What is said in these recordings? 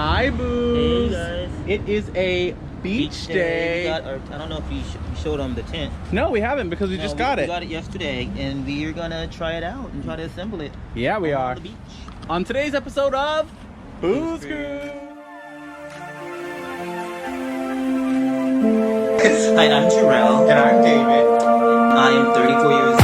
Hi, Boos. Hey guys. It is a beach day. We got our, I don't know if we showed them the tent. No, we haven't because we just got it. We got it yesterday, and we're gonna try it out and try to assemble it. Yeah, we are. On the beach. On today's episode of BoosCruize. Hi, I'm Jarrell. And I'm David. I am 34 years old.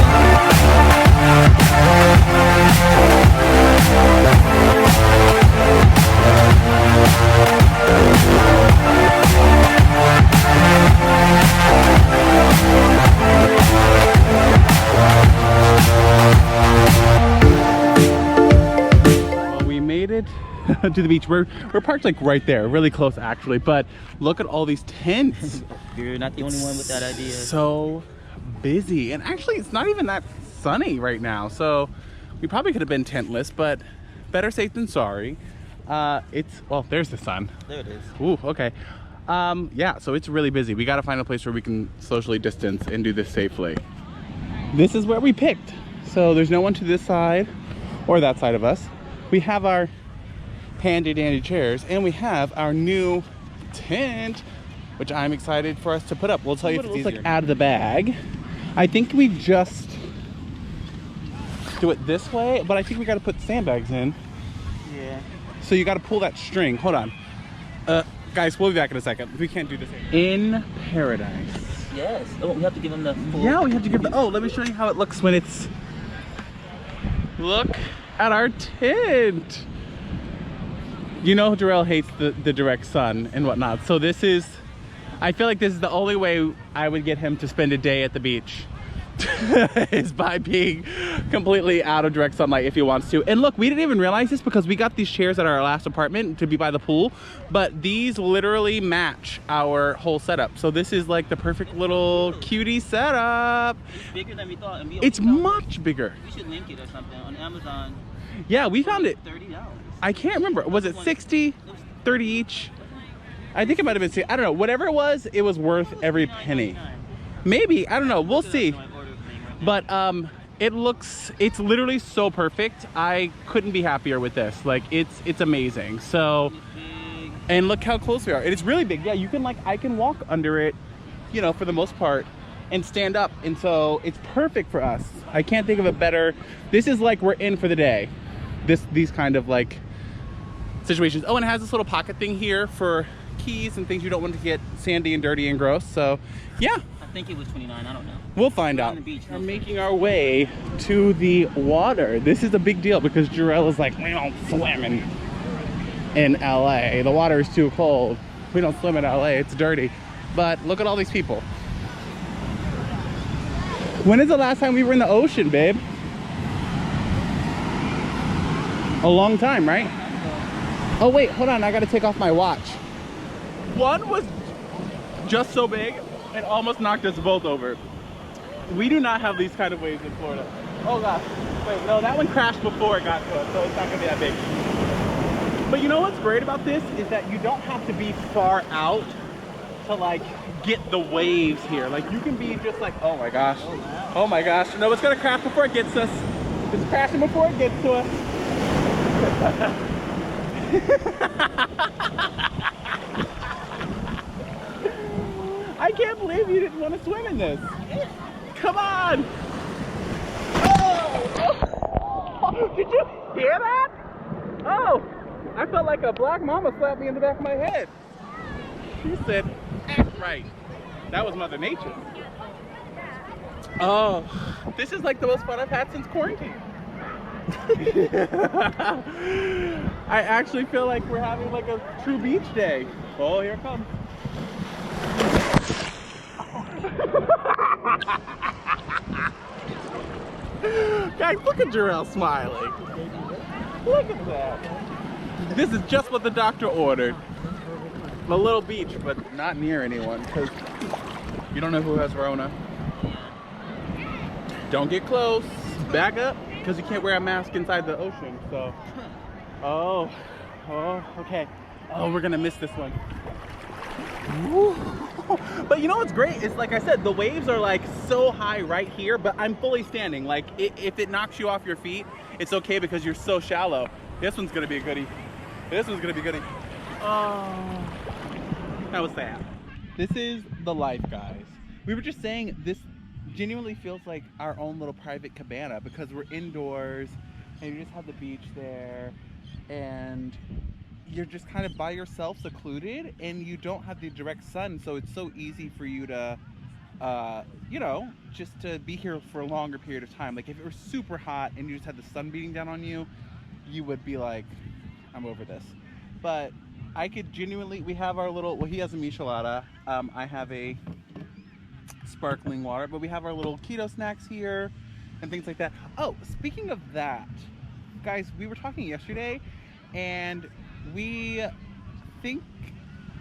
Well, we made it to the beach. We're parked like right there, really close actually, but look at all these tents. You're not the only one with that idea. So busy, and actually it's not even that sunny right now, so we probably could have been tentless, but better safe than sorry. Well, there's the sun. There it is. Ooh, okay. Yeah, so it's really busy. We got to find a place where we can socially distance and do this safely. This is where we picked. So there's no one to this side or that side of us. We have our handy dandy chairs, and we have our new tent, which I'm excited for us to put up. We'll tell you what it looks like out of the bag. I think we just do it this way, but I think we got to put sandbags in. Yeah. So you got to pull that string. Hold on. Guys, we'll be back in a second. We can't do this in paradise. Yes. Oh, we have to give them the full... Yeah, we have to give the... Oh, let me show you how it looks when it's... Look at our tent. You know Jarrell hates the direct sun and whatnot. So this is... I feel like this is the only way I would get him to spend a day at the beach. Is by being completely out of direct sunlight if he wants to. And look, we didn't even realize this because we got these chairs at our last apartment to be by the pool, but these literally match our whole setup. So this is like the perfect little cutie setup. It's bigger than we thought. And It's much bigger. We should link it or something on Amazon. Yeah, we found it. $30. I can't remember. Was it 60, 30 each? I think it might have been 60. I don't know. Whatever it was worth every penny. Maybe. I don't know. We'll see. But it's literally so perfect. I couldn't be happier with this. Like it's amazing. So, and look how close we are. It's really big. Yeah, you can I can walk under it, you know, for the most part, and stand up. And so it's perfect for us. I can't think of a better. This is like we're in for the day. These kind of like situations. Oh, and it has this little pocket thing here for keys and things you don't want to get sandy and dirty and gross. So, yeah. I think it was 29. I don't know. We'll find out. We're making our way to the water. This is a big deal because Jarrell is like, we don't swim in LA. The water is too cold. We don't swim in LA. It's dirty. But look at all these people. When is the last time we were in the ocean, babe? A long time, right? Oh wait, hold on. I gotta take off my watch. One was just so big, it almost knocked us both over. We do not have these kind of waves in Florida. Oh gosh, wait, no, that one crashed before it got to us, so it's not gonna be that big. But you know what's great about this is that you don't have to be far out to get the waves here. Like you can be just like, oh my gosh, oh my gosh. No, it's gonna crash before it gets to us. It's crashing before it gets to us. I can't believe you didn't want to swim in this. Come on! Oh! Did you hear that? Oh! I felt like a black mama slapped me in the back of my head. She said, act right. That was Mother Nature. Oh, this is like the most fun I've had since quarantine. I actually feel like we're having like a true beach day. Oh, here it comes. Guys, look at Jarrell smiling. Look at that. This is just what the doctor ordered. A little beach, but not near anyone, because you don't know who has Rona. Don't get close. Back up, because you can't wear a mask inside the ocean. So, oh, okay. Oh, we're gonna miss this one. Woo. But you know what's great is, like I said, the waves are like so high right here, but I'm fully standing. Like if it knocks you off your feet, it's okay because you're so shallow. This one's gonna be a goodie. This one's gonna be a goodie. Oh, that was sad. This is the life, guys. We were just saying this genuinely feels like our own little private cabana because we're indoors and you just have the beach there and you're just kind of by yourself, secluded, and you don't have the direct sun, so it's so easy for you to you know, just to be here for a longer period of time. Like if it were super hot and you just had the sun beating down on you, you would be like, I'm over this. But I could genuinely, we have our little, well, he has a michelada, I have a sparkling water, but we have our little keto snacks here and things like that. Oh, speaking of that, guys, we were talking yesterday and we think,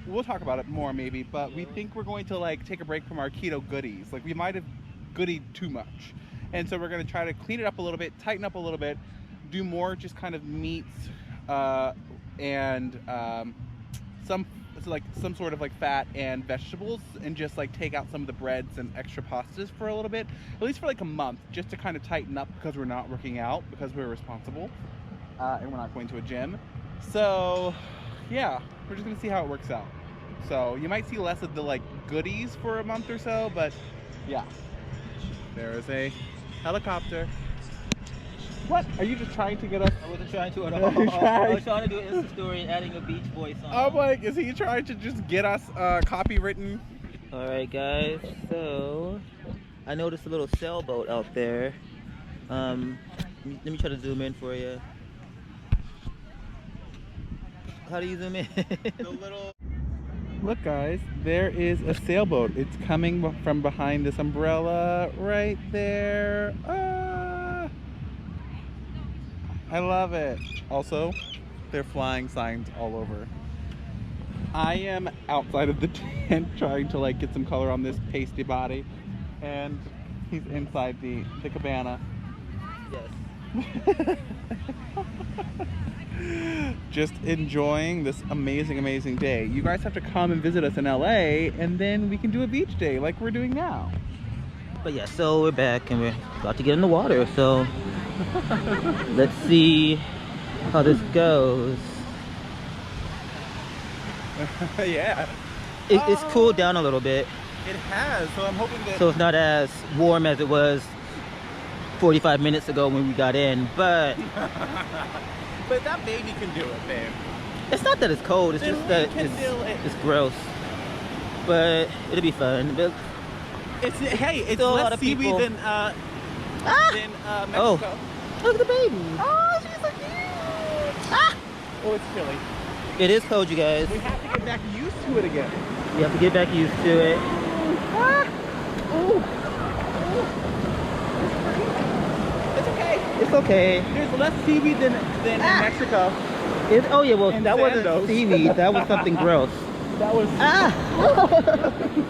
we'll talk about it more maybe, but we think we're going to like take a break from our keto goodies. Like we might have goodied too much. And so we're going to try to clean it up a little bit, tighten up a little bit, do more just kind of meats and some sort of like fat and vegetables, and just like take out some of the breads and extra pastas for a little bit, at least for like a month, just to kind of tighten up because we're not working out, because we're responsible and we're not going to a gym. So yeah, we're just gonna see how it works out. So you might see less of the like goodies for a month or so, but yeah. There is a helicopter. What? Are you just trying to get us? I wasn't trying to at all. I was trying to do an Insta story and adding a beach voice on. I'm like, is he trying to just get us copywritten? Alright guys, so I noticed a little sailboat out there. Let me try to zoom in for you. How do you zoom in? The little... Look guys, there is a sailboat. It's coming from behind this umbrella right there. I love it. Also, they're flying signs all over. I am outside of the tent trying to like get some color on this pasty body, and he's inside the cabana. Yes. Just enjoying this amazing day. You guys have to come and visit us in LA, and then we can do a beach day like we're doing now. But yeah, so we're back and we're about to get in the water, so let's see how this goes. Yeah. It's cooled down a little bit. It has, so I'm hoping that... So it's not as warm as it was 45 minutes ago when we got in, but... But that baby can do it, babe. It's not that it's cold, it's just that it's gross. But it'll be fun. But hey, it's still less seaweed than Mexico. Oh, look at the baby. Oh, she's so cute. Ah! Oh, it's chilly. It is cold, you guys. We have to get back used to it again. We have to get back used to it. Ah! Ooh. It's okay. It's okay. There's less seaweed than in Mexico. Oh yeah, well And that Sandoz. wasn't seaweed. That was something gross. That was...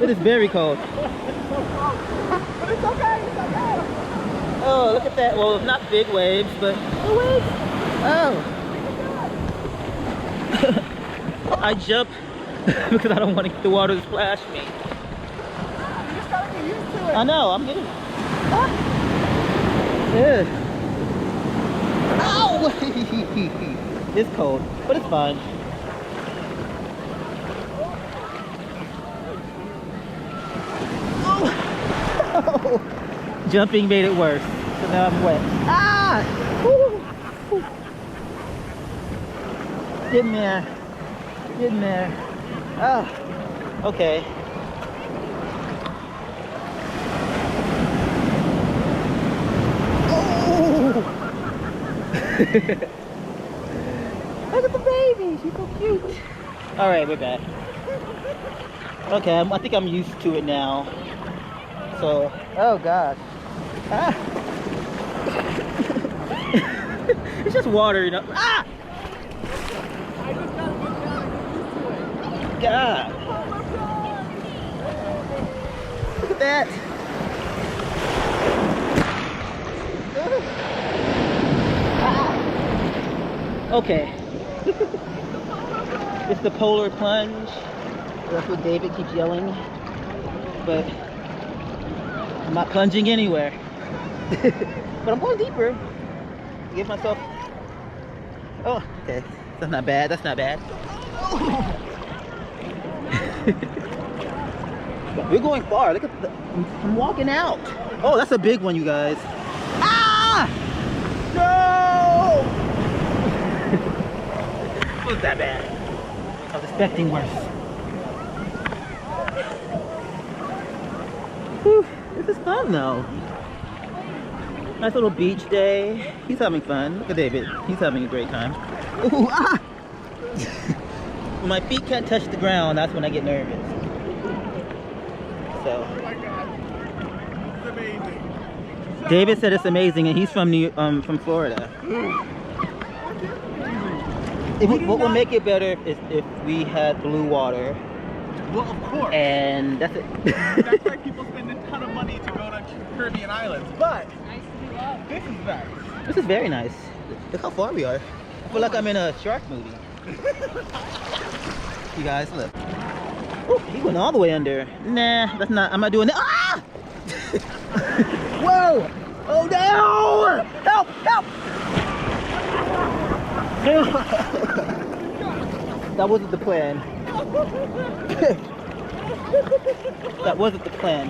It is very cold. But it's okay, it's okay. Oh, look at that. Well, not big waves, but waves. Oh. I jump because I don't want the water to splash me. You just gotta get used to it. I know, I'm getting... Yeah. Ow! It's cold, but it's fine. Oh. Jumping made it worse, so now I'm wet. Ah! Woo. Get in there. Get in there. Oh, okay. Oh! Look at the baby. She's so cute. All right, we're back. Okay, I think I'm used to it now. So, oh gosh. Ah! It's just water, you know. Ah! I just gotta get used to it. God. Look at that. Ah. Okay. It's the polar plunge. That's what David keeps yelling. But I'm not plunging anywhere. But I'm going deeper. To give myself... Oh, okay. That's not bad. That's not bad. We're going far. Look at the, I'm walking out. Oh, that's a big one, you guys. Ah! No! It was that bad. I was expecting worse. Whew, this is fun though. Nice little beach day. He's having fun. Look at David. He's having a great time. Ooh, ah! When my feet can't touch the ground, that's when I get nervous. So. Oh my God. It's amazing. David said it's amazing, and he's from from Florida. What will make it better is if we had blue water. Well, of course. And that's it. That's why people spend a ton of money to go to Caribbean islands. But this is nice. This is very nice. Look how far we are. I feel like I'm in a shark movie. You guys, look. Oh, he went all the way under. Nah, that's not. I'm not doing that. Ah! Whoa! Oh no! Help! Help! That wasn't the plan. That wasn't the plan.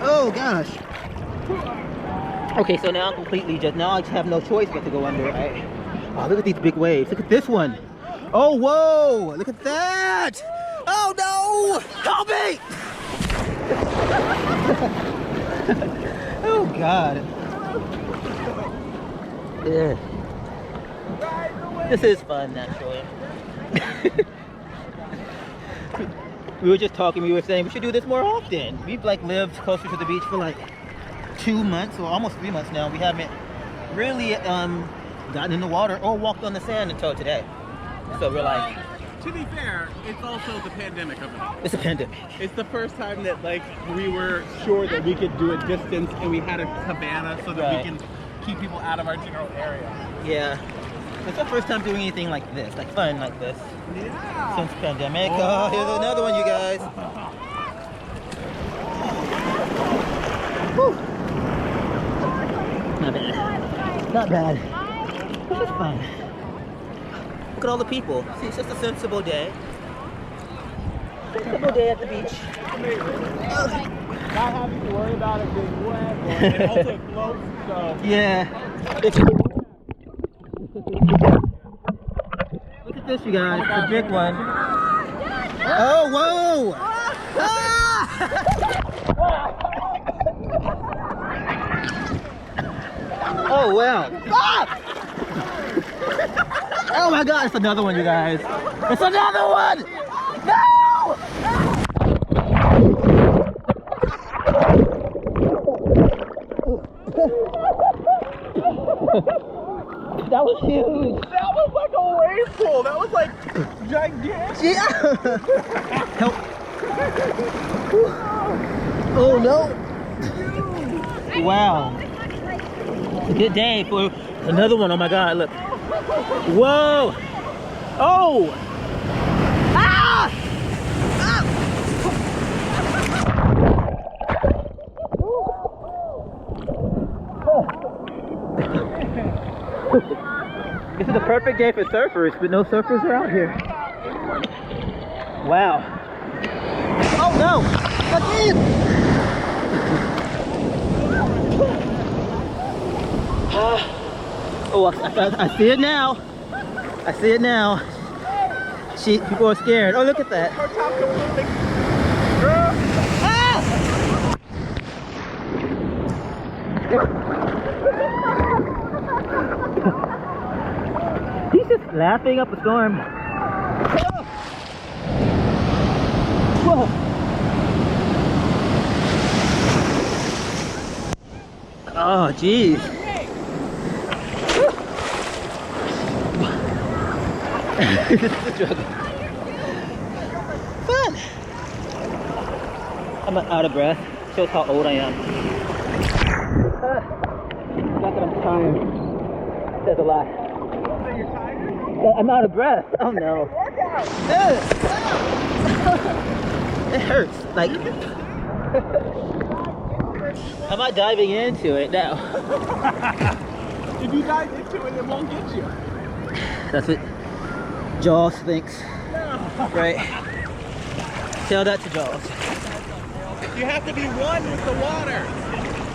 Oh gosh. Okay, so now I'm completely now I just have no choice but to go under, right? Oh, look at these big waves. Look at this one. Oh, whoa! Look at that! Oh no! Help me! Oh God. Yeah. This is fun, naturally. We were just talking, we were saying we should do this more often. We've like lived closer to the beach for like 2 months or almost 3 months now. We haven't really gotten in the water or walked on the sand until today. So we're like... To be fair, it's also the pandemic of it. It's a pandemic. It's the first time that like we were sure that we could do a distance and we had a cabana so that we can keep people out of our general area. Yeah. It's the first time doing anything like this, like fun like this. Yeah. Since pandemic. Oh, here's another one, you guys. Whew. Not bad. Not bad. This is fun. Look at all the people. See, it's just a sensible day. Sensible day at the beach. Not having to worry about it being wet, and also it floats, so. Yeah. Look at this, you guys. It's a big one. Oh, whoa! Ah! Oh, wow. Ah! Oh my God, it's another one, you guys. It's another one! No! That was huge. That was like a wave pool. That was like gigantic. Yeah. Help. Oh no. Wow. It's a good day for another one. Oh my God, look. Whoa. Oh. Ah. Ah. This is the perfect day for surfers, but no surfers are out here. Wow. Oh no! Again! Oh, I see it now. I see it now. People are scared. Oh, look at that. Ah! He's just laughing up a storm. Whoa. Oh, jeez. This is a struggle. Fun. I'm out of breath. Shows how old I am. Not that I'm tired. Says a lot. You're tired? I'm out of breath. Oh no. It hurts. Like. How about diving into it now? If you dive into it, it won't get you. That's what Jaws thinks. No. Right? Tell that to Jaws. You have to be one with the water.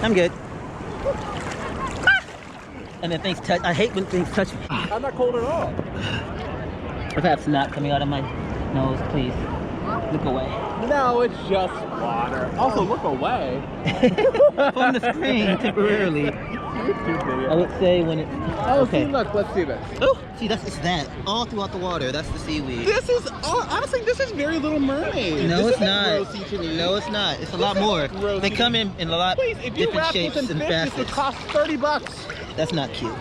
I'm good. And then things touch. I hate when things touch me. I'm not cold at all. If I have snot coming out of my nose, please look away. No, it's just water. Also, look away. From the screen temporarily. I would say when it's See, look, let's see this. Oh, see, it's that all throughout the water. That's the seaweed. This is honestly, this is very Little Mermaid. No, this it's not. No, it's not. It's a lot more. They come in a lot different shapes and facets. This would cost $30. That's not cute.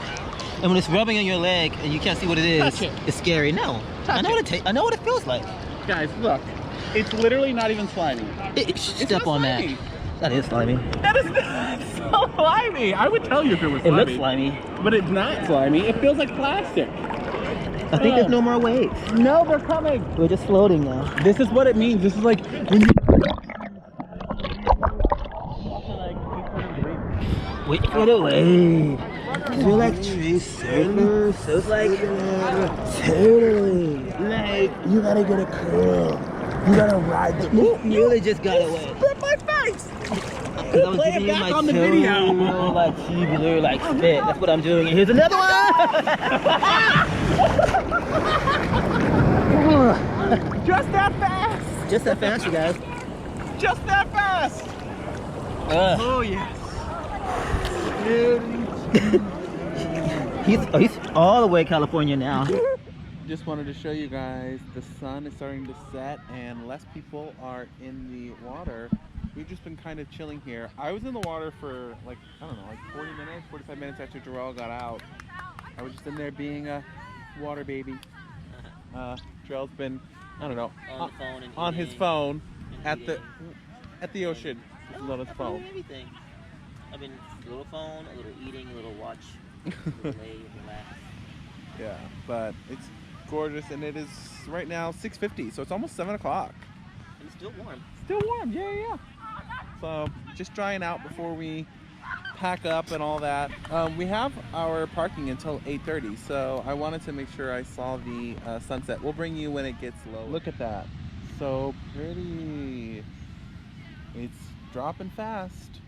And when it's rubbing on your leg and you can't see what it is, Touch it. It's scary. No, I know what it feels like. Guys, look. It's literally not even slimy. Step on slimy. that. That is slimy. That is not so slimy. I would tell you if it was slimy. It looks slimy. But it's not slimy. It feels like plastic. I think there's no more waves. No, they're coming. We're just floating now. This is what it means. This is like when you... Wait for the wave. We're like true surfers. So it's like totally. Like you gotta get a curl. You gotta ride the. You really just got away. Spit my face. Because I was giving you my on the video. Like tubular, like spit. That's what I'm doing. And here's another one. Just that fast. Just that fast, you guys. Just that fast. Oh yes. He's all the way California now. Just wanted to show you guys the sun is starting to set and less people are in the water. We've just been kind of chilling here. I was in the water for like, I don't know, like 40 minutes, 45 minutes after Jarrell got out. I was just in there being a water baby. Jarrell's been, I don't know, on his phone at the ocean. He's on his phone. Everything. I've been a little phone, a little eating, a little watch, a little lay, relax. Yeah, but it's gorgeous, and it is right now 6:50, so it's almost 7 o'clock. And it's still warm. Still warm, yeah. So just drying out before we pack up and all that. We have our parking until 8:30, so I wanted to make sure I saw the sunset. We'll bring you when it gets low. Look at that, so pretty. It's dropping fast.